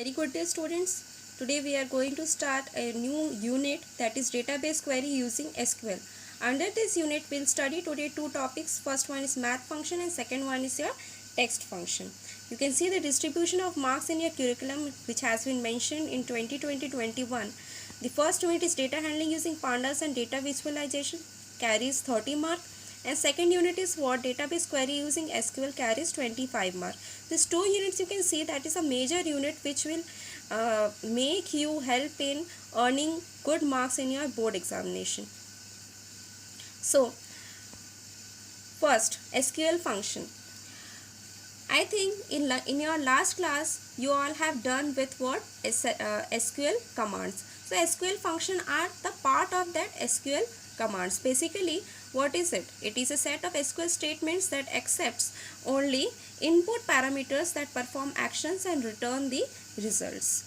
Very good day students. Today we are going to start a new unit, that is database query using SQL. Under this unit we will study today two topics. First one is math function and second one is your text function. You can see the distribution of marks in your curriculum which has been mentioned in 2020-21. The first unit is data handling using pandas and data visualization, carries 30 marks, and second unit is what database query using SQL, carries 25 marks. These two units you can see that is a major unit which will make you help in earning good marks in your board examination. So first, SQL function. I think in your last class you all have done with what SQL commands. So SQL function are the part of that SQL commands. Basically, what is it? It is a set of SQL statements that accepts only input parameters that perform actions and return the results.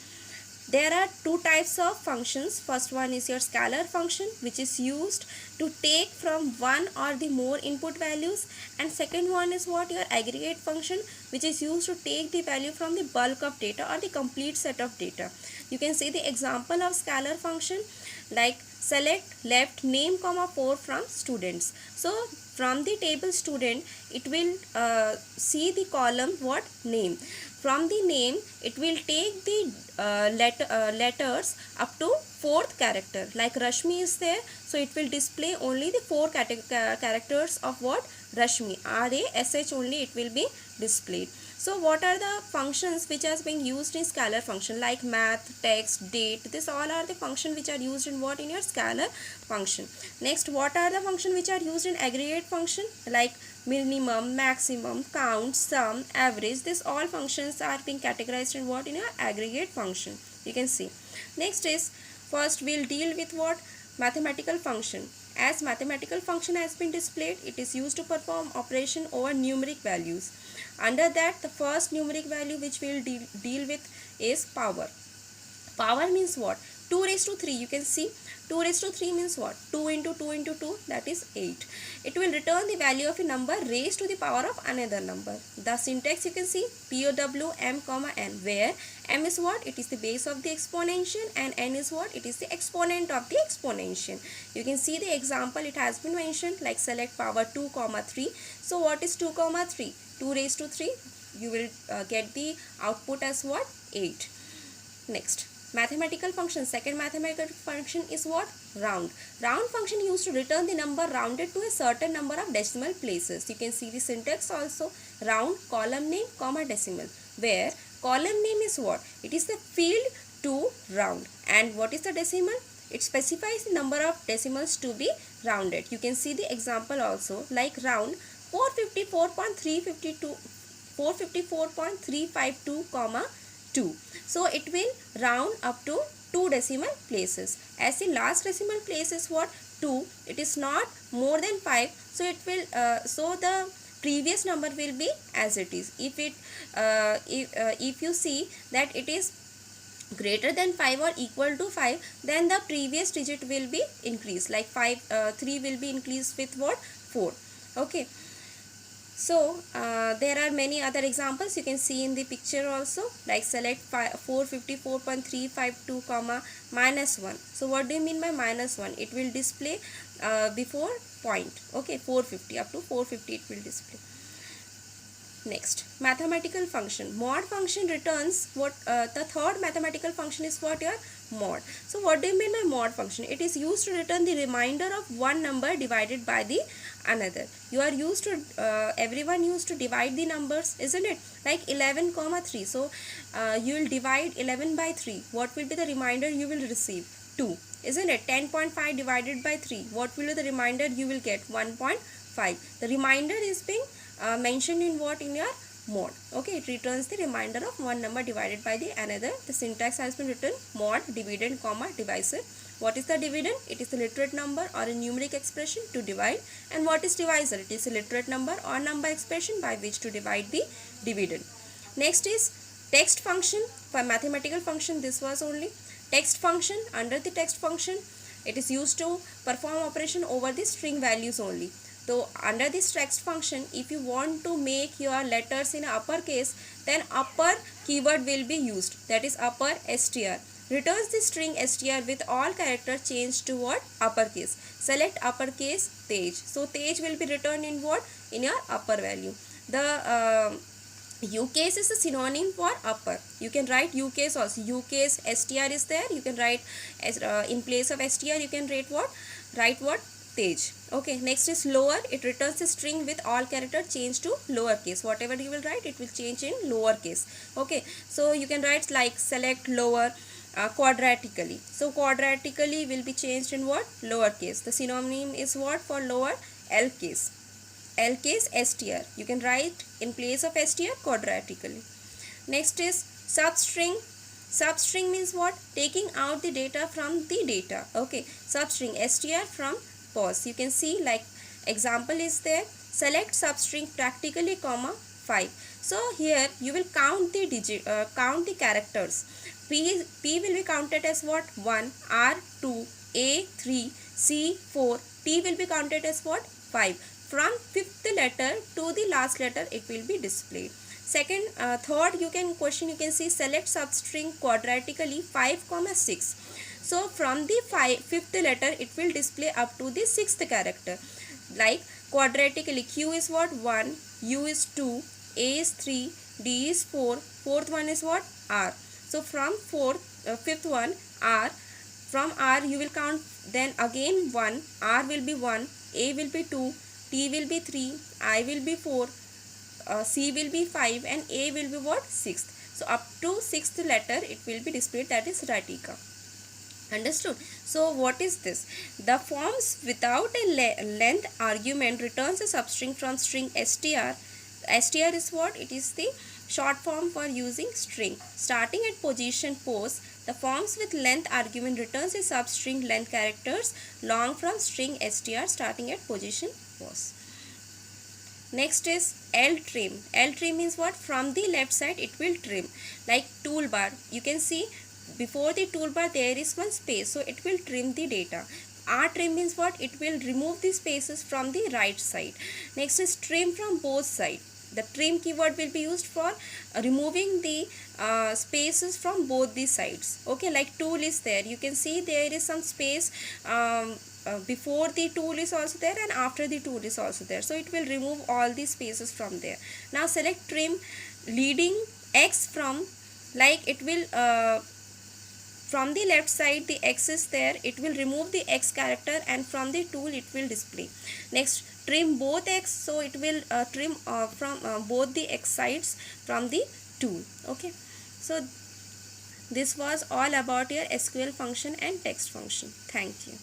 There are two types of functions. First one is your scalar function, which is used to take from one or the more input values, and second one is what your aggregate function, which is used to take the value from the bulk of data or the complete set of data. You can see the example of scalar function like select left name comma 4 from students. So from the table student it will see the column what name. From the name it will take the letters up to fourth character. Like Rashmi is there, so it will display only the four characters of what Rashmi, RASH only it will be displayed. So what are the functions which has been used in scalar function, like math, text, date? This all are the function which are used in what, in your scalar function. Next, what are the function which are used in aggregate function, like minimum, maximum, count, sum, average? This all functions are being categorized in what, in your aggregate function. You can see. Next is, first we'll deal with what, mathematical function. As mathematical function has been displayed, it is used to perform operation over numeric values. Under that, the first numeric value which we will deal with is power. Power means what? 2 raised to 3. You can see 2 raised to 3 means what? 2 into 2 into 2, that is 8. It will return the value of a number raised to the power of another number. The syntax you can see POW m comma n, where m is what? It is the base of the exponential, and n is what? It is the exponent of the exponential. You can see the example, it has been mentioned, like select power 2 comma 3. So what is 2 comma 3? 2 raised to 3, you will get the output as what? 8. Next, mathematical function. Second mathematical function is what? Round. Round function used to return the number rounded to a certain number of decimal places. You can see the syntax also, round, column name, comma decimal, where column name is what? It is the field to round, and what is the decimal? It specifies the number of decimals to be rounded. You can see the example also, like round 454.352 comma 2. So it will round up to 2 decimal places. As the last decimal place is what? 2. It is not more than 5. So it will so the previous number will be as it is. If you see that it is greater than 5 or equal to 5, then the previous digit will be increased. Like 3 will be increased with what? 4. Okay. So there are many other examples you can see in the picture also, like select 454.352 comma minus 1. So what do you mean by minus 1? It will display before point. Okay, 450, up to 450 it will display. Next, mathematical function. Mod function returns what? The third mathematical function is what? Your mod. So what do you mean by mod function? It is used to return the remainder of one number divided by the another. You are used to everyone used to divide the numbers, isn't it? Like 11 comma 3. So you will divide 11 by 3. What will be the remainder you will receive? 2, isn't it? 10.5 divided by 3. What will be the remainder you will get? 1.5. The remainder is being mentioned in what? In your mod. Okay, it returns the remainder of one number divided by the another. The syntax has been written mod dividend comma divisor. What is the dividend? It is a literate number or a numeric expression to divide. And what is divisor? It is a literate number or number expression by which to divide the dividend. Next is text function. For mathematical function, this was only text function. Under the text function, it is used to perform operation over the string values only. So under this text function, if you want to make your letters in uppercase, then upper keyword will be used, that is upper str. Returns the string str with all characters changed to what? Uppercase. Select uppercase Tej. So Tej will be returned in what? In your upper value. The U case is a synonym for upper. You can write U case also. U case str is there. You can write as in place of str. You can write what? Write what? Tej. Okay. Next is lower. It returns a string with all characters changed to lower case. Whatever you will write, it will change in lower case. Okay. So you can write like select lower. Quadratically. So quadratically will be changed in what? Lower case. The synonym is what for lower? L case. L case str. You can write in place of str quadratically. Next is substring. Substring means what? Taking out the data from the data. Okay. Substring str from pause. You can see like example is there. Select substring practically comma 5. So here you will count the digit, count the characters. P will be counted as what? 1, R 2, A 3, C 4, T will be counted as what? 5. From fifth letter to the last letter it will be displayed. Second, third you can see select substring quadratically 5, 6. So from the fifth letter it will display up to the sixth character. Like quadratically Q is what? 1, U is 2, A is 3, D is 4, fourth one is what? R. So from fifth one R, from R you will count then again 1, R will be 1, A will be 2, T will be 3, I will be 4, C will be 5 and A will be what? 6th. So up to 6th letter it will be displayed, that is Ratika. Understood? So what is this? The forms without a length argument returns a substring from string str. Str is what? It is the short form for using string. Starting at position pose, the forms with length argument returns a substring length characters long from string str starting at position pose. Next is L trim. L trim means what? From the left side it will trim. Like toolbar. You can see before the toolbar there is one space. So it will trim the data. R trim means what? It will remove the spaces from the right side. Next is trim from both sides. The trim keyword will be used for removing the spaces from both the sides. Okay, like tool is there. You can see there is some space before the tool is also there and after the tool is also there. So it will remove all the spaces from there. Now select trim leading X from, like it will from the left side the X is there. It will remove the X character and from the tool it will display. Next trim both X, so it will trim from both the X sides from the tool. Okay, so this was all about your SQL function and text function. Thank you.